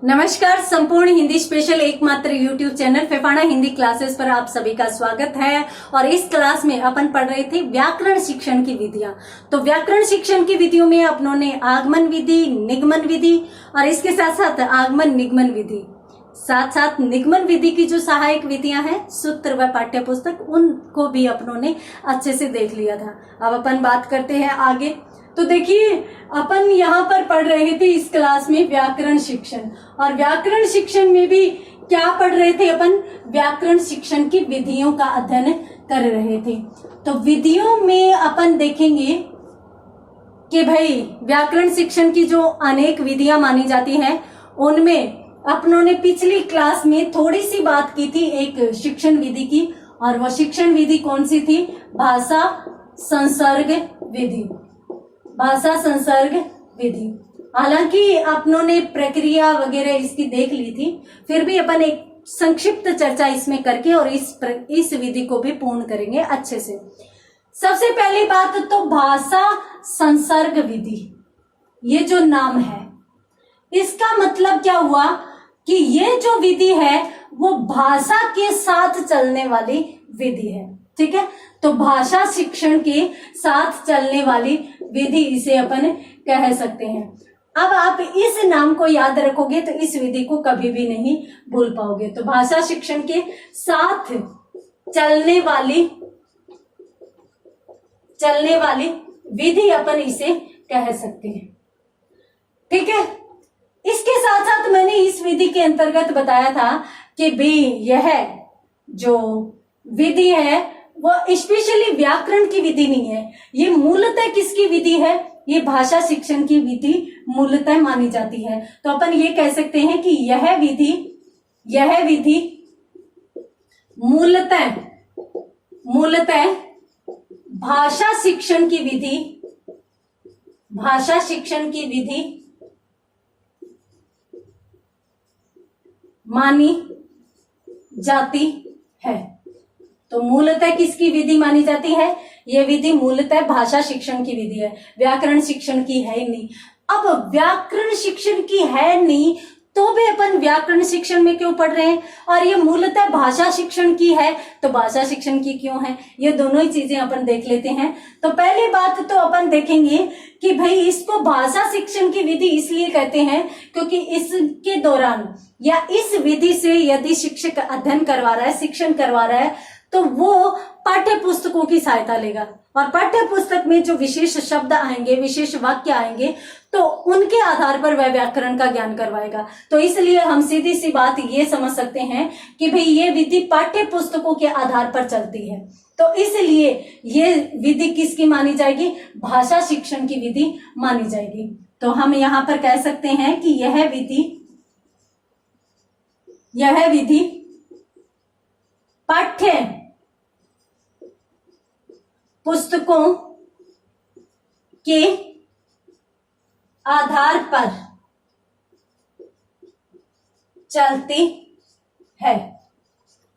नमस्कार। संपूर्ण हिंदी स्पेशल एकमात्र YouTube channel Phephana Hindi classes पर आप सभी का स्वागत है। और इस क्लास में अपन पढ़ रहे थे व्याकरण शिक्षण की विधियां। तो व्याकरण शिक्षण की विधियों में अपनों ने आगमन विधि, निगमन विधि और इसके साथ साथ आगमन निगमन विधि, साथ साथ निगमन विधि की जो सहायक विधियां हैं, सूत्र व पाठ्य पुस्तक, उनको भी अपनों ने अच्छे से देख लिया था। अब अपन बात करते हैं आगे। तो देखिए, अपन यहाँ पर पढ़ रहे थे इस क्लास में व्याकरण शिक्षण, और व्याकरण शिक्षण में भी क्या पढ़ रहे थे अपन? व्याकरण शिक्षण की विधियों का अध्ययन कर रहे थे। तो विधियों में अपन देखेंगे कि भाई व्याकरण शिक्षण की जो अनेक विधियां मानी जाती हैं, उनमें अपनों ने पिछली क्लास में थोड़ी सी बात की थी एक शिक्षण विधि की, और वह शिक्षण विधि कौन सी थी? भाषा संसर्ग विधि। भाषा संसर्ग विधि। हालांकि अपनों ने प्रक्रिया वगैरह इसकी देख ली थी, फिर भी अपन एक संक्षिप्त चर्चा इसमें करके और इस विधि को भी पूर्ण करेंगे अच्छे से। सबसे पहली बात तो भाषा संसर्ग विधि, ये जो नाम है, इसका मतलब क्या हुआ कि ये जो विधि है वो भाषा के साथ चलने वाली विधि है। ठीक है, तो भाषा शिक्षण के साथ चलने वाली विधि इसे अपन कह सकते हैं। अब आप इस नाम को याद रखोगे तो इस विधि को कभी भी नहीं भूल पाओगे। तो भाषा शिक्षण के साथ चलने वाली विधि अपन इसे कह सकते हैं। ठीक है, इसके साथ साथ मैंने इस विधि के अंतर्गत बताया था कि भी यह जो विधि है वो स्पेशली व्याकरण की विधि नहीं है, ये मूलतः किसकी विधि है? ये भाषा शिक्षण की विधि मूलतः मानी जाती है। तो अपन ये कह सकते हैं कि यह विधि मूलतः भाषा शिक्षण की विधि मानी जाती है। तो मूलतः किसकी विधि मानी जाती है? यह विधि मूलतः भाषा शिक्षण की विधि है, व्याकरण शिक्षण की है नहीं। अब व्याकरण शिक्षण की है नहीं तो भी अपन व्याकरण शिक्षण में क्यों पढ़ रहे हैं? और ये मूलतः भाषा शिक्षण की है तो भाषा शिक्षण की क्यों है? ये दोनों ही चीजें अपन देख लेते हैं। तो पहली बात तो अपन देखेंगे कि भाई इसको भाषा शिक्षण की विधि इसलिए कहते हैं क्योंकि इसके दौरान या इस विधि से यदि शिक्षक अध्ययन करवा रहा है, शिक्षण करवा रहा है, तो वो पाठ्य पुस्तकों की सहायता लेगा, और पाठ्य पुस्तक में जो विशेष शब्द आएंगे, विशेष वाक्य आएंगे, तो उनके आधार पर वह व्याकरण का ज्ञान करवाएगा। तो इसलिए हम सीधी सी बात ये समझ सकते हैं कि भाई ये विधि पाठ्य पुस्तकों के आधार पर चलती है। तो इसलिए ये विधि किसकी मानी जाएगी? भाषा शिक्षण की विधि मानी जाएगी। तो हम यहाँ पर कह सकते हैं कि यह विधि पाठ्य पुस्तकों के आधार पर चलती है।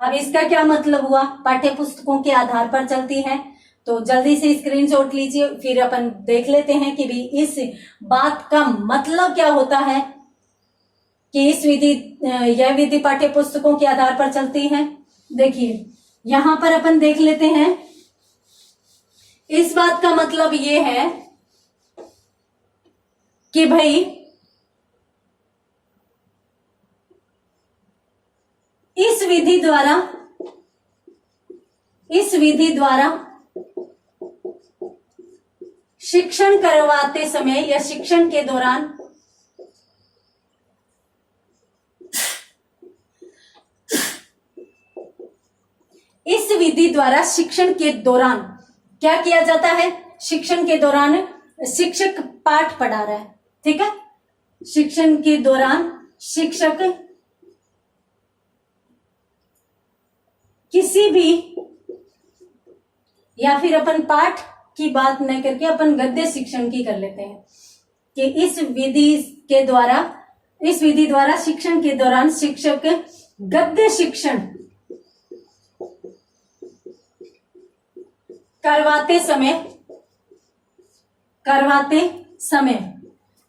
अब इसका क्या मतलब हुआ? पाठ्य पुस्तकों के आधार पर चलती है। तो जल्दी से स्क्रीनशॉट लीजिए, फिर अपन देख लेते हैं कि भी इस बात का मतलब क्या होता है कि यह विधि पाठ्य पुस्तकों के आधार पर चलती है। देखिए, यहां पर अपन देख लेते हैं, इस बात का मतलब ये है कि भाई इस विधि द्वारा शिक्षण करवाते समय या शिक्षण के दौरान इस विधि द्वारा शिक्षण के दौरान क्या किया जाता है? शिक्षण के दौरान शिक्षक पाठ पढ़ा रहा है, ठीक है, शिक्षण के दौरान शिक्षक किसी भी, या फिर अपन पाठ की बात न करके अपन गद्य शिक्षण की कर लेते हैं कि इस विधि द्वारा शिक्षण के दौरान शिक्षक गद्य शिक्षण करवाते समय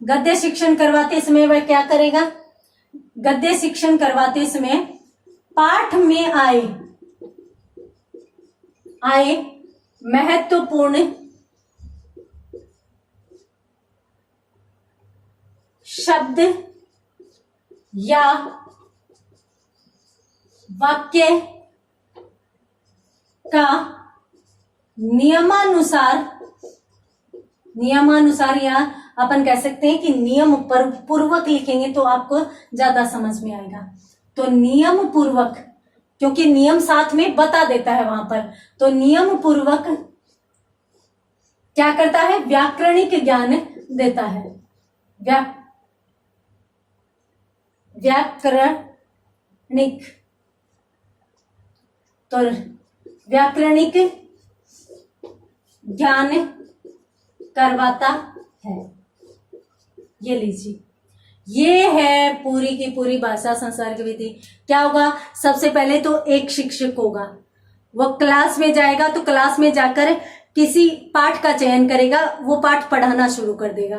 गद्य शिक्षण करवाते समय वह क्या करेगा? गद्य शिक्षण करवाते समय पाठ में आए महत्वपूर्ण शब्द या वाक्य का नियमानुसार या अपन कह सकते हैं कि नियम पूर्वक लिखेंगे तो आपको ज्यादा समझ में आएगा। तो नियम पूर्वक, क्योंकि नियम साथ में बता देता है वहां पर, तो नियम पूर्वक क्या करता है, व्याकरणिक ज्ञान देता है। व्याकरणिक, तो व्याकरणिक ज्ञान करवाता है। ये लीजिए, ये है पूरी की पूरी भाषा संसर्ग विधि। क्या होगा, सबसे पहले तो एक शिक्षक होगा, वो क्लास में जाएगा, तो क्लास में जाकर किसी पाठ का चयन करेगा, वो पाठ पढ़ाना शुरू कर देगा।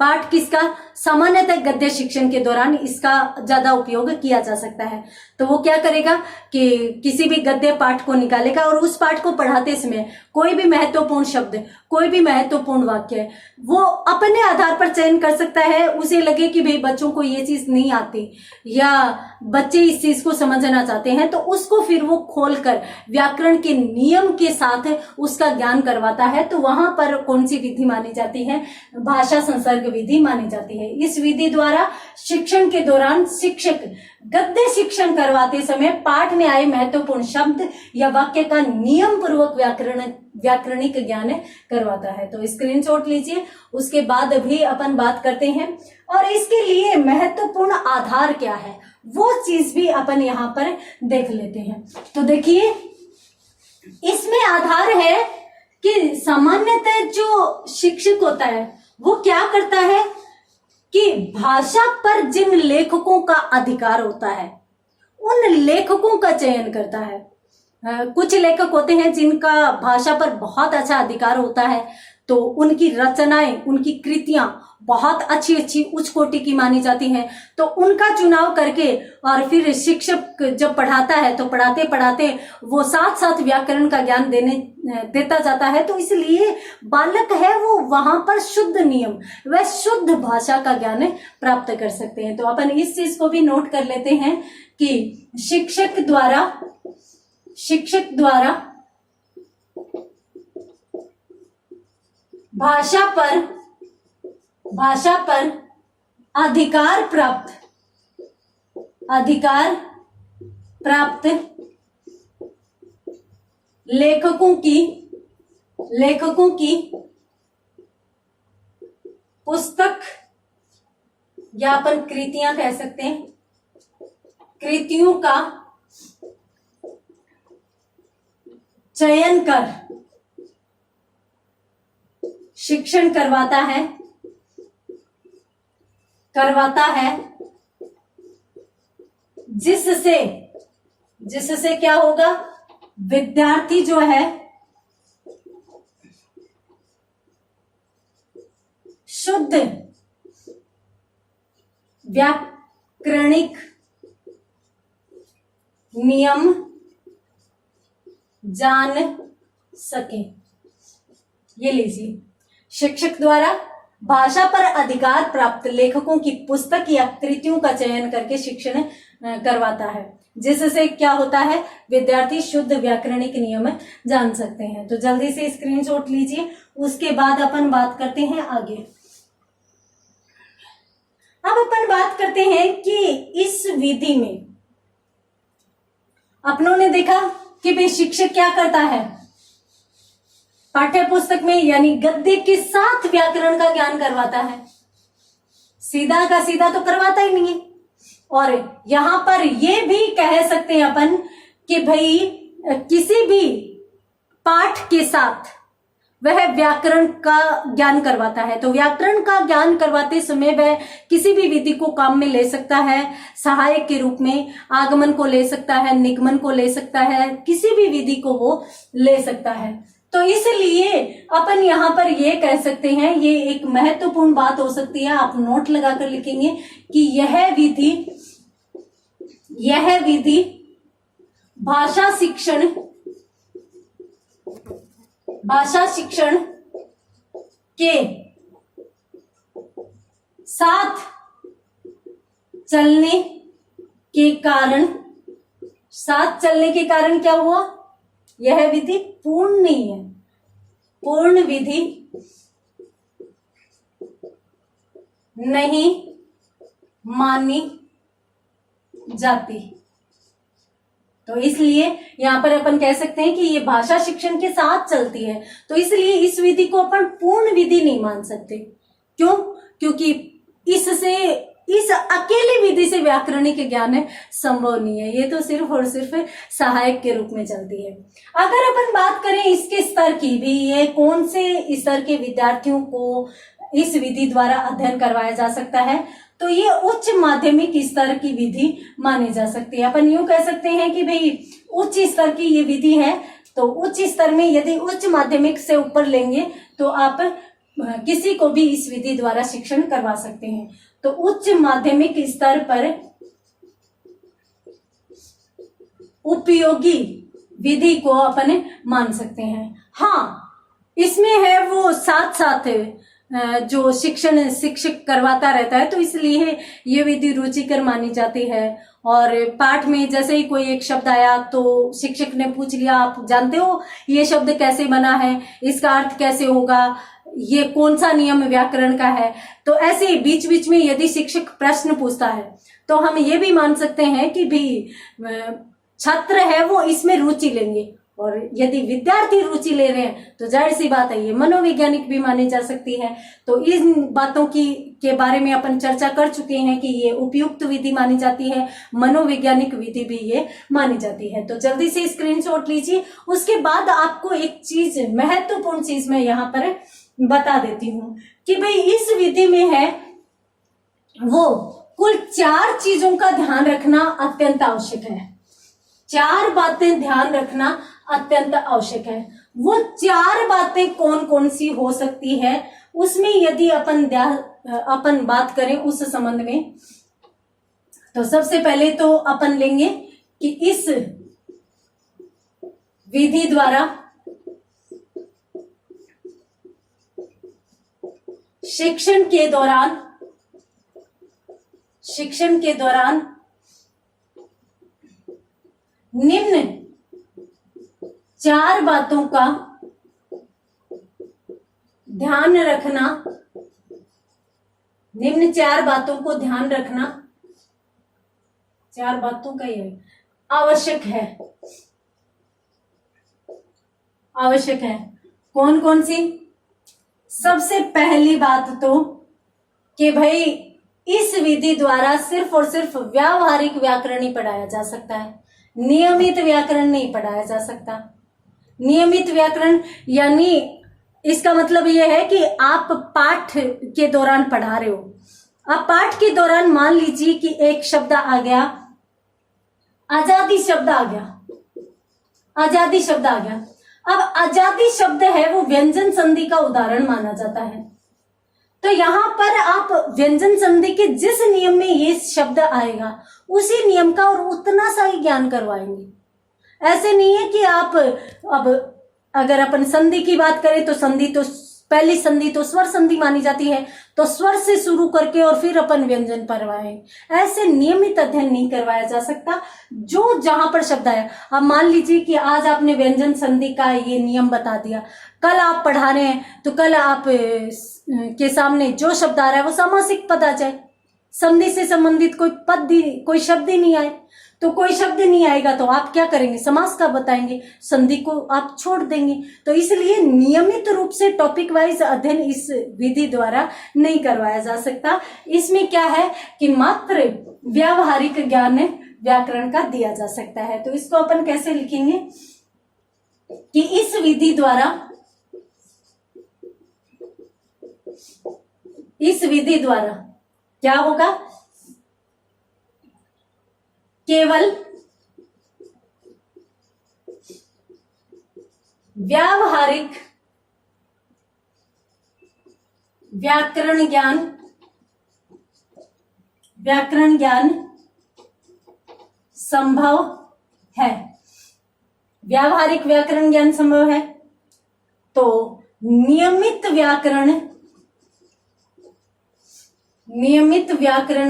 पाठ किसका, सामान्यतः गद्य शिक्षण के दौरान इसका ज्यादा उपयोग किया जा सकता है। तो वो क्या करेगा कि किसी भी गद्य पाठ को निकालेगा और उस पाठ को पढ़ाते समय कोई भी महत्वपूर्ण शब्द, कोई भी महत्वपूर्ण वाक्य वो अपने आधार पर चयन कर सकता है। उसे लगे कि भाई बच्चों को ये चीज नहीं आती या बच्चे इस चीज को समझना चाहते हैं, तो उसको फिर वो खोलकर व्याकरण के नियम के साथ उसका ज्ञान करवाता है। तो वहां पर कौन सी विधि मानी जाती है, भाषा संसर्ग विधि मानी जाती है। इस विधि द्वारा शिक्षण के दौरान शिक्षक गद्य शिक्षण करवाते समय पाठ में आए महत्वपूर्ण शब्द या वाक्य का नियम पूर्वक व्याकरणिक ज्ञान करवाता है। तो स्क्रीनशॉट लीजिए, उसके बाद भी अपन बात करते हैं। और इसके लिए महत्वपूर्ण आधार क्या है वो चीज भी अपन यहाँ पर देख लेते हैं। तो देखिए, इसमें आधार है कि सामान्यतः जो शिक्षक होता है वो क्या करता है कि भाषा पर जिन लेखकों का अधिकार होता है उन लेखकों का चयन करता है। कुछ लेखक होते हैं जिनका भाषा पर बहुत अच्छा अधिकार होता है, तो उनकी रचनाएं, उनकी कृतियां बहुत अच्छी अच्छी उच्च कोटि की मानी जाती हैं। तो उनका चुनाव करके और फिर शिक्षक जब पढ़ाता है तो पढ़ाते पढ़ाते वो साथ साथ व्याकरण का ज्ञान देता जाता है। तो इसलिए बालक है वो वहां पर शुद्ध नियम व शुद्ध भाषा का ज्ञान प्राप्त कर सकते हैं। तो अपन इस चीज को भी नोट कर लेते हैं कि शिक्षक द्वारा भाषा पर अधिकार प्राप्त लेखकों की पुस्तक या अपन कृतियां कह सकते हैं, कृतियों का चयन कर शिक्षण करवाता है जिससे क्या होगा, विद्यार्थी जो है शुद्ध व्याकरणिक नियम जान सके। ये लीजिए, शिक्षक द्वारा भाषा पर अधिकार प्राप्त लेखकों की पुस्तक या कृतियों का चयन करके शिक्षण करवाता है, जिससे क्या होता है, विद्यार्थी शुद्ध व्याकरणिक नियम जान सकते हैं। तो जल्दी से स्क्रीनशॉट लीजिए, उसके बाद अपन बात करते हैं आगे। अब अपन बात करते हैं कि इस विधि में अपनों ने देखा कि भाई शिक्षक क्या करता है, पाठ्य पुस्तक में यानी गद्य के साथ व्याकरण का ज्ञान करवाता है। सीधा का सीधा तो करवाता ही नहीं है। और यहां पर ये भी कह सकते हैं अपन कि भाई किसी भी पाठ के साथ वह व्याकरण का ज्ञान करवाता है। तो व्याकरण का ज्ञान करवाते समय वह किसी भी विधि को काम में ले सकता है, सहायक के रूप में आगमन को ले सकता है, निगमन को ले सकता है, किसी भी विधि को वो ले सकता है। तो इसलिए अपन यहाँ पर ये कह सकते हैं, ये एक महत्वपूर्ण बात हो सकती है, आप नोट लगाकर लिखेंगे कि यह विधि यह विधि भाषा शिक्षण के साथ चलने के कारण क्या हुआ, यह विधि पूर्ण नहीं है, पूर्ण विधि नहीं मानी जाती। तो इसलिए यहां पर अपन कह सकते हैं कि ये भाषा शिक्षण के साथ चलती है, तो इसलिए इस विधि को अपन पूर्ण विधि नहीं मान सकते। क्यों? क्योंकि इस अकेली विधि से व्याकरणिक ज्ञान संभव नहीं है, ये तो सिर्फ और सिर्फ सहायक के रूप में चलती है। अगर अपन बात करें इसके स्तर की भी, ये कौन से स्तर के विद्यार्थियों को इस विधि द्वारा अध्ययन करवाया जा सकता है, तो ये उच्च माध्यमिक स्तर की विधि मानी जा सकती है। अपन यूं कह सकते हैं कि भाई उच्च स्तर की ये विधि है, तो उच्च स्तर में यदि उच्च माध्यमिक से ऊपर लेंगे तो आप किसी को भी इस विधि द्वारा शिक्षण करवा सकते हैं। तो उच्च माध्यमिक स्तर पर उपयोगी विधि को अपन मान सकते हैं। हाँ, इसमें है वो साथ साथ जो शिक्षक करवाता रहता है, तो इसलिए ये विधि रुचिकर मानी जाती है। और पाठ में जैसे ही कोई एक शब्द आया तो शिक्षक ने पूछ लिया, आप जानते हो ये शब्द कैसे बना है, इसका अर्थ कैसे होगा, ये कौन सा नियम व्याकरण का है। तो ऐसे बीच बीच में यदि शिक्षक प्रश्न पूछता है तो हम ये भी मान सकते हैं कि भी छात्र है वो इसमें रुचि लेंगे, और यदि विद्यार्थी रुचि ले रहे हैं तो जाहिर सी बात है ये मनोवैज्ञानिक भी मानी जा सकती है। तो इन बातों के बारे में अपन चर्चा कर चुके हैं कि ये उपयुक्त विधि मानी जाती है, मनोवैज्ञानिक विधि भी ये मानी जाती है। तो जल्दी से स्क्रीनशॉट लीजिए। उसके बाद आपको एक चीज, महत्वपूर्ण चीज मैं यहाँ पर बता देती हूँ कि भाई इस विधि में है वो कुल 4 चीजों का ध्यान रखना अत्यंत आवश्यक है। 4 बातें ध्यान रखना अत्यंत आवश्यक है। वो 4 बातें कौन कौन सी हो सकती है, उसमें यदि अपन बात करें उस संबंध में, तो सबसे पहले तो अपन लेंगे कि इस विधि द्वारा शिक्षण के दौरान निम्न 4 बातों का ध्यान रखना, निम्न 4 बातों को ध्यान रखना, 4 बातों का ये आवश्यक है। कौन कौन सी? सबसे पहली बात तो कि भाई इस विधि द्वारा सिर्फ और सिर्फ व्यावहारिक व्याकरण ही पढ़ाया जा सकता है, नियमित व्याकरण नहीं पढ़ाया जा सकता। नियमित व्याकरण यानी इसका मतलब यह है कि आप पाठ के दौरान पढ़ा रहे हो। आप पाठ के दौरान मान लीजिए कि एक शब्द आ गया, आजादी शब्द आ गया। अब आजादी शब्द है वो व्यंजन संधि का उदाहरण माना जाता है। तो यहां पर आप व्यंजन संधि के जिस नियम में ये शब्द आएगा उसी नियम का और उतना सा ही ज्ञान करवाएंगे। ऐसे नहीं है कि आप अब अगर अपन संधि की बात करें तो पहली संधि तो स्वर संधि मानी जाती है, तो स्वर से शुरू करके और फिर अपन व्यंजन पढ़वाएं। ऐसे नियमित अध्ययन नहीं करवाया जा सकता। जो जहां पर शब्द आया, अब मान लीजिए कि आज आपने व्यंजन संधि का ये नियम बता दिया, कल आप पढ़ा रहे हैं तो कल आप के सामने जो शब्द आ रहा है वो सामासिक पद आ जाए, संधि से संबंधित कोई शब्द ही नहीं आए। तो कोई शब्द नहीं आएगा तो आप क्या करेंगे, समास का बताएंगे, संधि को आप छोड़ देंगे। तो इसलिए नियमित रूप से टॉपिक वाइज अध्ययन इस विधि द्वारा नहीं करवाया जा सकता। इसमें क्या है कि मात्र व्यावहारिक ज्ञान व्याकरण का दिया जा सकता है। तो इसको अपन कैसे लिखेंगे कि इस विधि द्वारा क्या होगा, केवल व्यावहारिक व्याकरण ज्ञान संभव है। व्यावहारिक व्याकरण ज्ञान संभव है तो नियमित व्याकरण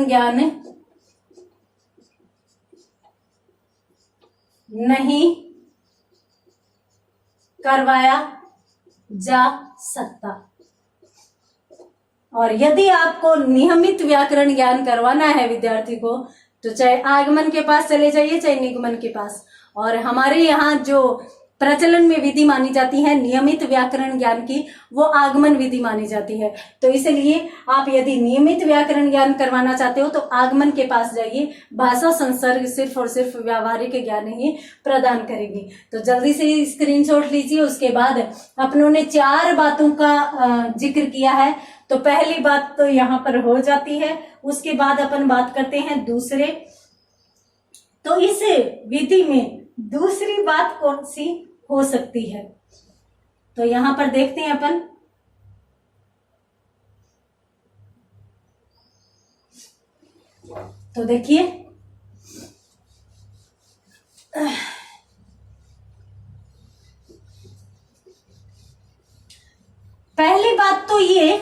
ज्ञान नहीं करवाया जा सकता। और यदि आपको नियमित व्याकरण ज्ञान करवाना है विद्यार्थी को तो चाहे आगमन के पास चले जाइए चाहे निगमन के पास। और हमारे यहाँ जो प्रचलन में विधि मानी जाती है नियमित व्याकरण ज्ञान की, वो आगमन विधि मानी जाती है। तो इसलिए आप यदि नियमित व्याकरण ज्ञान करवाना चाहते हो तो आगमन के पास जाइए। भाषा संसर्ग सिर्फ और सिर्फ व्यावहारिक ज्ञान ही प्रदान करेगी। तो जल्दी से स्क्रीनशॉट लीजिए। उसके बाद अपनों ने 4 बातों का जिक्र किया है। तो पहली बात तो यहाँ पर हो जाती है। उसके बाद अपन बात करते हैं दूसरे। तो इस विधि में दूसरी बात कौन सी हो सकती है, तो यहां पर देखते हैं अपन। तो देखिए पहली बात तो ये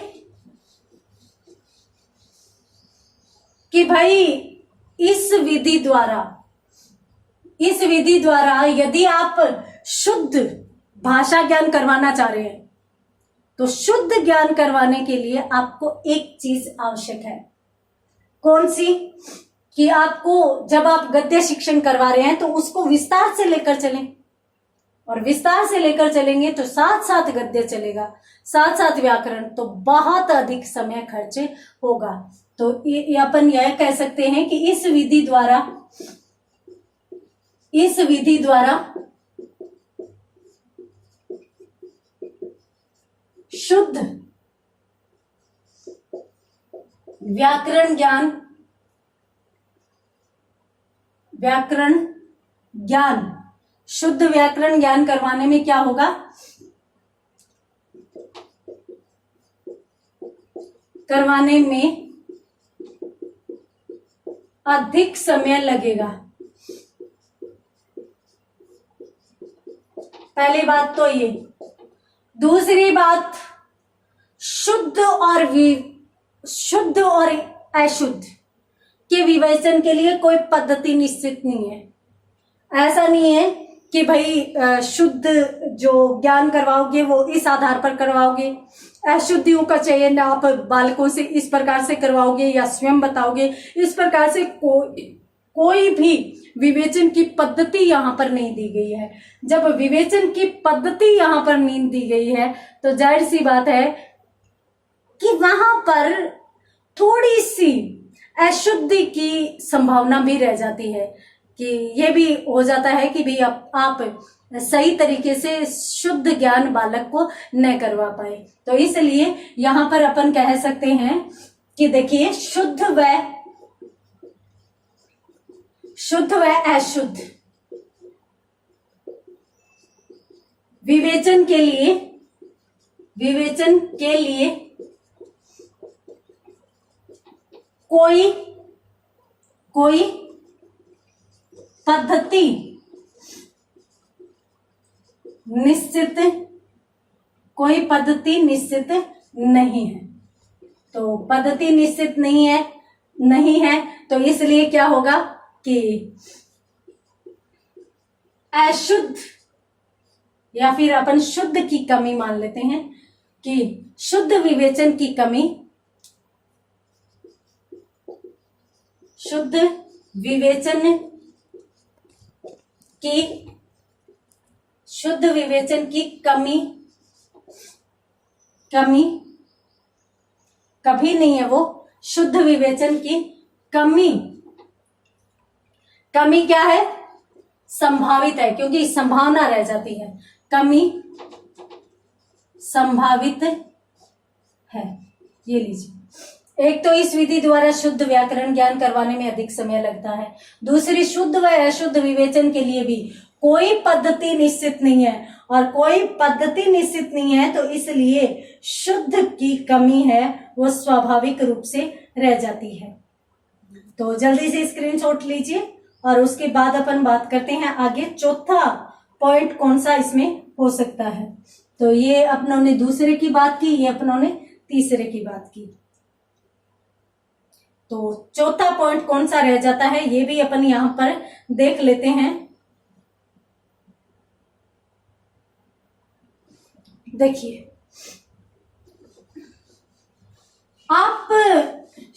कि भाई इस विधि द्वारा यदि आप शुद्ध भाषा ज्ञान करवाना चाह रहे हैं तो शुद्ध ज्ञान करवाने के लिए आपको एक चीज आवश्यक है। कौन सी? कि आपको जब आप गद्य शिक्षण करवा रहे हैं तो उसको विस्तार से लेकर चलें, और विस्तार से लेकर चलेंगे तो साथ साथ गद्य चलेगा, साथ साथ व्याकरण, तो बहुत अधिक समय खर्च होगा। तो अपन यह कह सकते हैं कि इस विधि द्वारा शुद्ध व्याकरण ज्ञान करवाने में क्या होगा, करवाने में अधिक समय लगेगा। पहली बात तो ये। दूसरी बात, शुद्ध और अशुद्ध के विवेचन के लिए कोई पद्धति निश्चित नहीं है। ऐसा नहीं है कि भाई शुद्ध जो ज्ञान करवाओगे वो इस आधार पर करवाओगे, अशुद्धियों का चयन आप बालकों से इस प्रकार से करवाओगे या स्वयं बताओगे, इस प्रकार से कोई भी विवेचन की पद्धति यहाँ पर नहीं दी गई है। जब विवेचन की पद्धति यहाँ पर नहीं दी गई है तो जाहिर सी बात है कि वहां पर थोड़ी सी अशुद्धि की संभावना भी रह जाती है, कि ये भी हो जाता है कि भाई आप सही तरीके से शुद्ध ज्ञान बालक को न करवा पाए। तो इसलिए यहाँ पर अपन कह सकते हैं कि देखिए शुद्ध व अशुद्ध विवेचन के लिए कोई पद्धति निश्चित नहीं है। तो पद्धति निश्चित नहीं है तो इसलिए क्या होगा कि अशुद्ध या फिर अपन शुद्ध की कमी मान लेते हैं कि शुद्ध विवेचन की कमी, शुद्ध विवेचन की कमी कभी नहीं है। वो शुद्ध विवेचन की कमी क्या है? संभावित है, क्योंकि संभावना रह जाती है। कमी संभावित है। ये लीजिए, एक तो इस विधि द्वारा शुद्ध व्याकरण ज्ञान करवाने में अधिक समय लगता है। दूसरी, शुद्ध व अशुद्ध विवेचन के लिए भी कोई पद्धति निश्चित नहीं है, और कोई पद्धति निश्चित नहीं है तो इसलिए शुद्ध की कमी है वो स्वाभाविक रूप से रह जाती है। तो जल्दी से स्क्रीनशॉट लीजिए और उसके बाद अपन बात करते हैं आगे चौथा पॉइंट कौन सा इसमें हो सकता है। तो ये अपनों ने दूसरे की बात की, ये अपनों ने तीसरे की बात की। तो चौथा पॉइंट कौन सा रह जाता है ये भी अपन यहां पर देख लेते हैं। देखिए, आप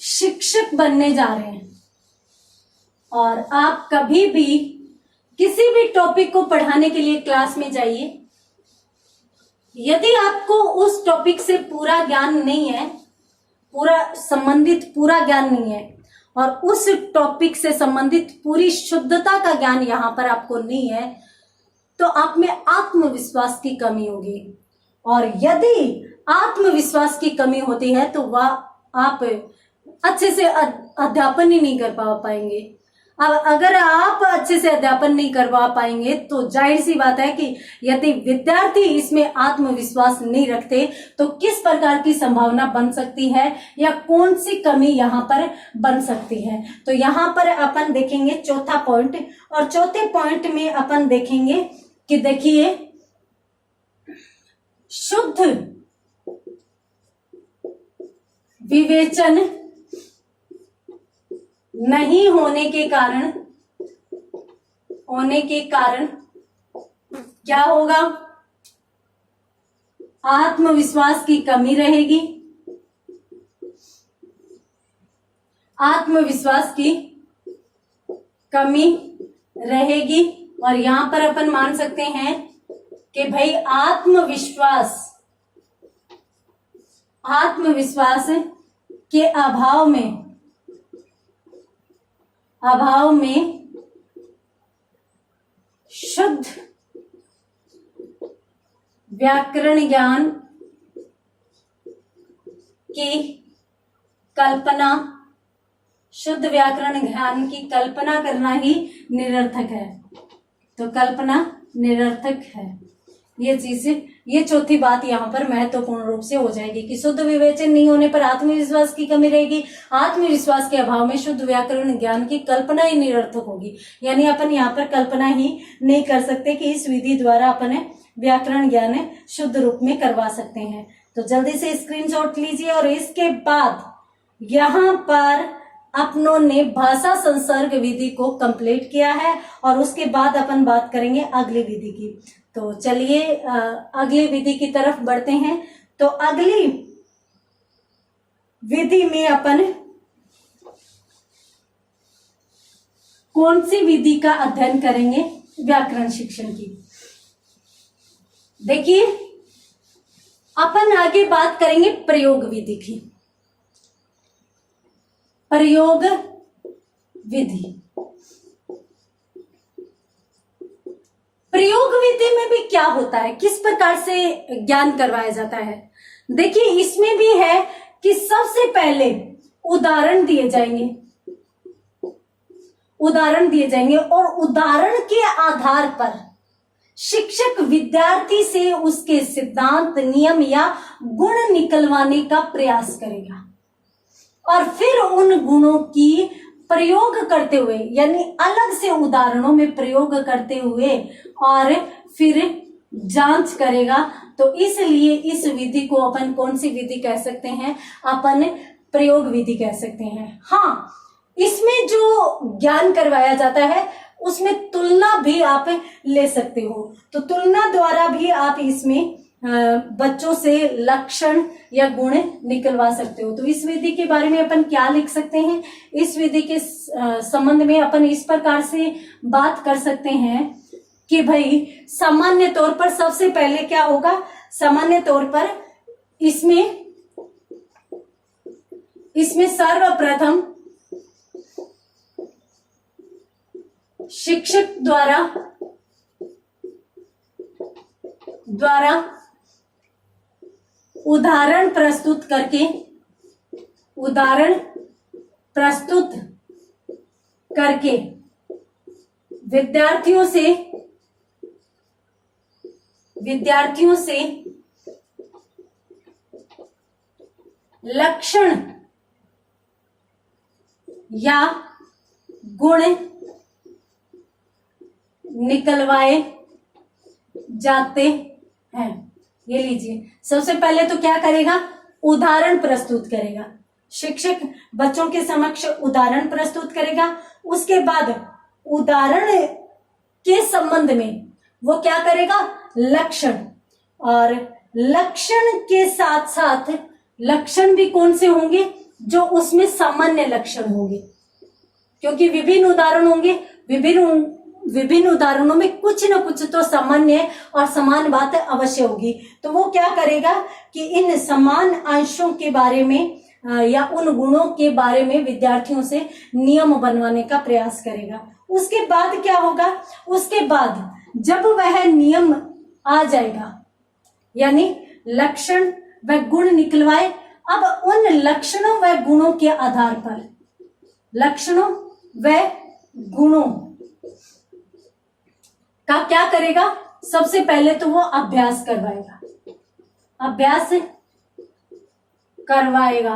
शिक्षक बनने जा रहे हैं और आप कभी भी किसी भी टॉपिक को पढ़ाने के लिए क्लास में जाइए। यदि आपको उस टॉपिक से पूरा ज्ञान नहीं है, पूरा ज्ञान नहीं है और उस टॉपिक से संबंधित पूरी शुद्धता का ज्ञान यहां पर आपको नहीं है, तो आप में आत्मविश्वास की कमी होगी। और यदि आत्मविश्वास की कमी होती है तो वह आप अच्छे से अध्यापन ही नहीं कर पाएंगे। अब अगर आप अच्छे से अध्यापन नहीं करवा पाएंगे तो जाहिर सी बात है कि यदि विद्यार्थी इसमें आत्मविश्वास नहीं रखते तो किस प्रकार की संभावना बन सकती है या कौन सी कमी यहाँ पर बन सकती है। तो यहाँ पर अपन देखेंगे चौथा पॉइंट, और चौथे पॉइंट में अपन देखेंगे कि देखिए, शुद्ध विवेचन नहीं होने के कारण क्या होगा? आत्मविश्वास की कमी रहेगी। आत्मविश्वास की कमी रहेगी और यहां पर अपन मान सकते हैं कि भाई आत्मविश्वास के अभाव में शुद्ध व्याकरण ज्ञान की कल्पना करना ही निरर्थक है। तो कल्पना निरर्थक है। ये चौथी बात यहाँ पर महत्वपूर्ण रूप से हो जाएगी कि शुद्ध विवेचन नहीं होने पर आत्मविश्वास की कमी रहेगी। आत्मविश्वास के अभाव में शुद्ध व्याकरण ज्ञान की कल्पना ही निरर्थक होगी। यानी अपन यहाँ पर कल्पना ही नहीं कर सकते कि इस विधि द्वारा अपन व्याकरण ज्ञान शुद्ध रूप में करवा सकते हैं। तो जल्दी से स्क्रीनशॉट लीजिए और इसके बाद यहाँ पर अपनों ने भाषा संसर्ग विधि को कंप्लीट किया है और उसके बाद अपन बात करेंगे अगली विधि की। तो चलिए अगली विधि की तरफ बढ़ते हैं। तो अगली विधि में अपन कौन सी विधि का अध्ययन करेंगे? व्याकरण शिक्षण की। देखिए, अपन आगे बात करेंगे प्रयोग विधि की। प्रयोग विधि, प्रयोग विधि में भी क्या होता है, किस प्रकार से ज्ञान करवाया जाता है? देखिए, इसमें भी है कि सबसे पहले उदाहरण दिए जाएंगे और उदाहरण के आधार पर शिक्षक विद्यार्थी से उसके सिद्धांत, नियम या गुण निकलवाने का प्रयास करेगा और फिर उन गुणों की प्रयोग करते हुए, यानी अलग से उदाहरणों में प्रयोग करते हुए और फिर जांच करेगा। तो इसलिए इस विधि को अपन कौन सी विधि कह सकते हैं? अपन प्रयोग विधि कह सकते हैं। हाँ, इसमें जो ज्ञान करवाया जाता है उसमें तुलना भी आप ले सकते हो। तो तुलना द्वारा भी आप इसमें बच्चों से लक्षण या गुण निकलवा सकते हो। तो इस विधि के बारे में अपन क्या लिख सकते हैं? इस विधि के संबंध में अपन इस प्रकार से बात कर सकते हैं कि भाई सामान्य तौर पर सबसे पहले क्या होगा? सामान्य तौर पर इसमें सर्वप्रथम शिक्षक द्वारा उदाहरण प्रस्तुत करके विद्यार्थियों से लक्षण या गुण निकलवाए जाते हैं। ये लीजिए, सबसे पहले तो क्या करेगा, उदाहरण प्रस्तुत करेगा। शिक्षक बच्चों के समक्ष उदाहरण प्रस्तुत करेगा। उसके बाद उदाहरण के संबंध में वो क्या करेगा, लक्षण, और लक्षण के साथ साथ लक्षण भी कौन से होंगे, जो उसमें सामान्य लक्षण होंगे, क्योंकि विभिन्न उदाहरण होंगे। विभिन्न उदाहरणों में कुछ न कुछ तो सामान्य और समान बात अवश्य होगी। तो वो क्या करेगा कि इन समान अंशों के बारे में या उन गुणों के बारे में विद्यार्थियों से नियम बनवाने का प्रयास करेगा। उसके बाद क्या होगा, उसके बाद जब वह नियम आ जाएगा, यानी लक्षण व गुण निकलवाए, अब उन लक्षणों व गुणों के आधार पर, लक्षणों व गुणों का क्या करेगा, सबसे पहले तो वो अभ्यास करवाएगा। अभ्यास करवाएगा,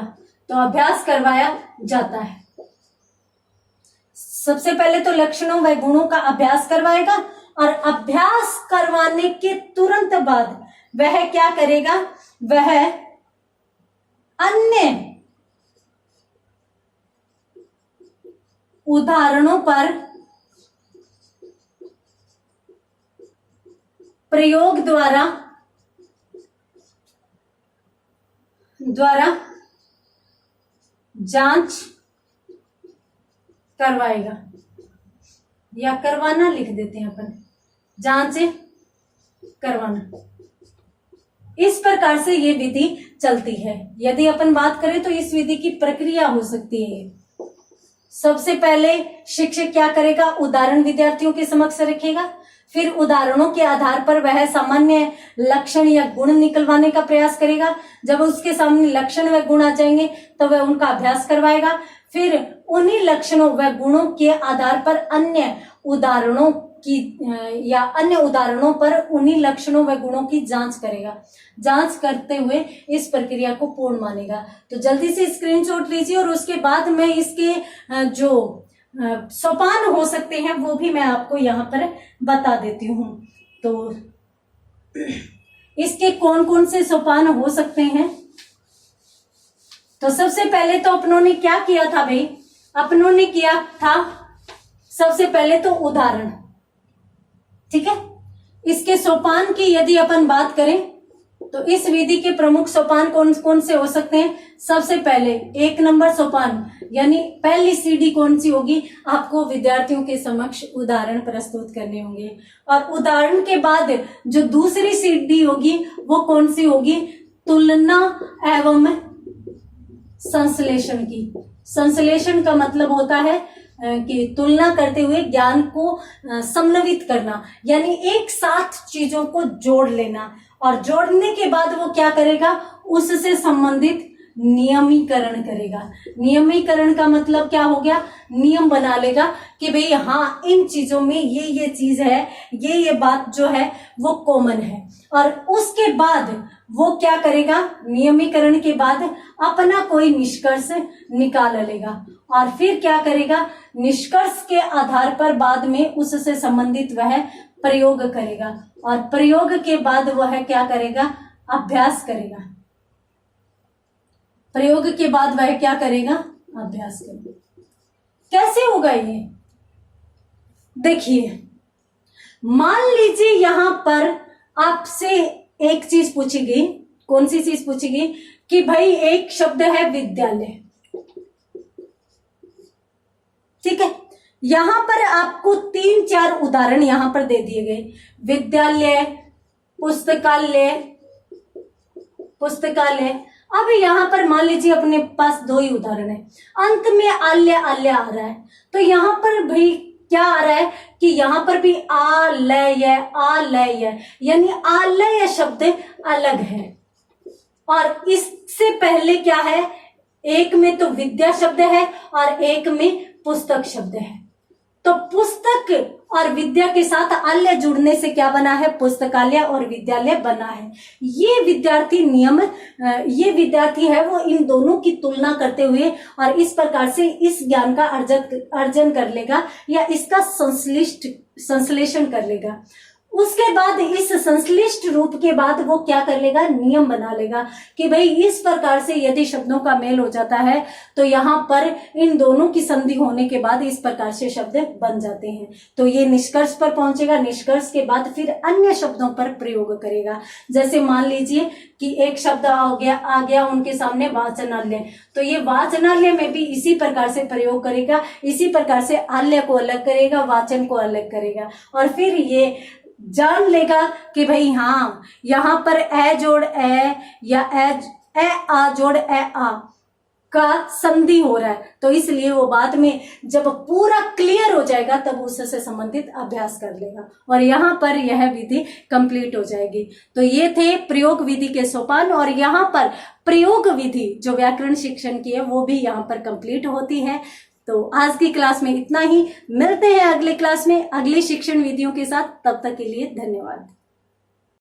तो अभ्यास करवाया जाता है। सबसे पहले तो लक्षणों व गुणों का अभ्यास करवाएगा, और अभ्यास करवाने के तुरंत बाद वह क्या करेगा, वह अन्य उदाहरणों पर प्रयोग द्वारा जांच करवाएगा, या करवाना लिख देते हैं अपन, जांच करवाना। इस प्रकार से ये विधि चलती है। यदि अपन बात करें तो इस विधि की प्रक्रिया हो सकती है। सबसे पहले शिक्षक क्या करेगा, उदाहरण विद्यार्थियों के समक्ष रखेगा, फिर उदाहरणों के आधार पर वह सामान्य लक्षण या गुण निकलवाने का प्रयास करेगा। जब उसके सामने लक्षण व गुण आ जाएंगे तो वह उनका अभ्यास करवाएगा। फिर उन्हीं लक्षणों व गुणों के आधार पर अन्य उदाहरणों की या अन्य उदाहरणों पर उन्हीं लक्षणों व गुणों की जांच करेगा। जांच करते हुए इस प्रक्रिया को पूर्ण मानेगा। तो जल्दी से स्क्रीनशॉट लीजिए, और उसके बाद मैं इसके जो सोपान हो सकते हैं वो भी मैं आपको यहाँ पर बता देती हूँ। तो इसके कौन कौन से सोपान हो सकते हैं, तो सबसे पहले तो अपनों ने क्या किया था भाई, अपनों ने किया था सबसे पहले तो उदाहरण, ठीक है। इसके सोपान की यदि अपन बात करें तो इस विधि के प्रमुख सोपान कौन कौन से हो सकते हैं। सबसे पहले 1 नंबर सोपान, यानी पहली सीढ़ी कौन सी होगी, आपको विद्यार्थियों के समक्ष उदाहरण प्रस्तुत करने होंगे। और उदाहरण के बाद जो दूसरी सीढ़ी होगी वो कौन सी होगी, तुलना एवं संश्लेषण की। संश्लेषण का मतलब होता है कि तुलना करते हुए ज्ञान को समन्वित करना, यानी एक साथ चीजों को जोड़ लेना, और जोड़ने के बाद वो क्या करेगा, उससे संबंधित नियमीकरण करेगा। नियमीकरण का मतलब क्या हो गया, नियम बना लेगा कि भाई हाँ, इन चीजों में ये चीज है, ये बात जो है वो कॉमन है। और उसके बाद वो क्या करेगा, नियमीकरण के बाद अपना कोई निष्कर्ष निकाल लेगा, और फिर क्या करेगा, निष्कर्ष के आधार पर बाद में उससे संबंधित वह प्रयोग करेगा, और प्रयोग के बाद वह क्या करेगा, अभ्यास करेगा। प्रयोग के बाद वह क्या करेगा, अभ्यास करेगा। कैसे होगा ये, देखिए, मान लीजिए यहां पर आपसे एक चीज पूछेगी। कौन सी चीज पूछेगी, कि भाई एक शब्द है विद्यालय, ठीक है। यहां पर आपको 3-4 उदाहरण यहां पर दे दिए गए, विद्यालय, पुस्तकालय। अब यहां पर मान लीजिए अपने पास 2 ही उदाहरण है, अंत में आल्य आल्य आ रहा है, तो यहां पर भाई क्या आ रहा है कि यहां पर भी आलय, यानी आलय शब्द अलग है। और इससे पहले क्या है, एक में तो विद्या शब्द है और एक में पुस्तक शब्द है। तो पुस्तक और विद्या के साथ आल्य जुड़ने से क्या बना है, पुस्तकालय और विद्यालय बना है। ये विद्यार्थी है वो इन दोनों की तुलना करते हुए और इस प्रकार से इस ज्ञान का अर्जन कर लेगा या इसका संश्लेषण कर लेगा। उसके बाद इस संश्लिष्ट रूप के बाद वो क्या कर लेगा, नियम बना लेगा कि भाई इस प्रकार से यदि शब्दों का मेल हो जाता है तो यहाँ पर इन दोनों की संधि होने के बाद इस प्रकार से शब्द बन जाते हैं। तो ये निष्कर्ष पर पहुंचेगा, निष्कर्ष के बाद फिर अन्य शब्दों पर प्रयोग करेगा। जैसे मान लीजिए कि एक शब्द आ गया उनके सामने वाचनालय, तो ये वाचनालय में भी इसी प्रकार से प्रयोग करेगा, इसी प्रकार से आल्य को अलग करेगा, वाचन को अलग करेगा और फिर ये जान लेगा कि भाई हाँ यहाँ पर ए जोड़ ए या ए आ जोड़ ए आ का संधि हो रहा है, तो इसलिए वो बाद में जब पूरा क्लियर हो जाएगा तब उससे संबंधित अभ्यास कर लेगा और यहाँ पर यह विधि कंप्लीट हो जाएगी। तो ये थे प्रयोग विधि के सोपान और यहाँ पर प्रयोग विधि जो व्याकरण शिक्षण की है वो भी यहाँ पर कंप्लीट होती है। तो आज की क्लास में इतना ही, मिलते हैं अगले क्लास में अगली शिक्षण विधियों के साथ, तब तक के लिए धन्यवाद।